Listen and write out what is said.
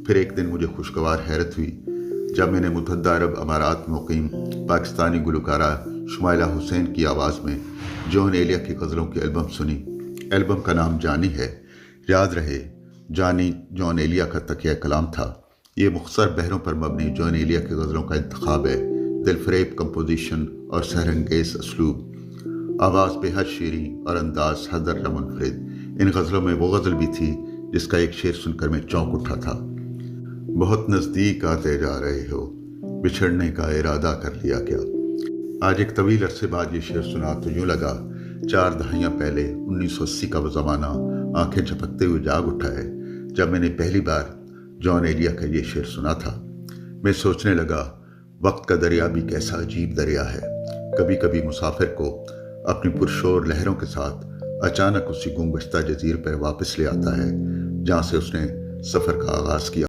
پھر ایک دن مجھے خوشگوار حیرت ہوئی جب میں نے متحدہ عرب امارات میں مقیم پاکستانی گلوکارہ شمائلہ حسین کی آواز میں جون ایلیا کی غزلوں کی البم سنی۔ البم کا نام جانی ہے۔ یاد رہے، جانی جون ایلیا کا تکیہ کلام تھا۔ یہ مختصر بحروں پر مبنی جون ایلیا کی غزلوں کا انتخاب ہے۔ دل فریب کمپوزیشن اور سحرانگیز اسلوب، آواز بے حد شیریں اور انداز حد درجہ منفرد۔ ان غزلوں میں وہ غزل بھی تھی جس کا ایک شعر سن کر میں چونک اٹھا تھا: بہت نزدیک آتے جا رہے ہو، بچھڑنے کا ارادہ کر لیا کیا۔ آج ایک طویل عرصے بعد یہ شعر سنا تو یوں لگا 4 دہائیاں پہلے 1980 کا وہ زمانہ آنکھیں جھپکتے ہوئے جاگ اٹھا ہے جب میں نے پہلی بار جون ایلیا کا یہ شعر سنا تھا۔ میں سوچنے لگا، وقت کا دریا بھی کیسا عجیب دریا ہے۔ کبھی کبھی مسافر کو اپنی پرشور لہروں کے ساتھ اچانک اسی گم گشتہ جزیرے پر واپس لے آتا ہے جہاں سے اس نے سفر کا آغاز کیا۔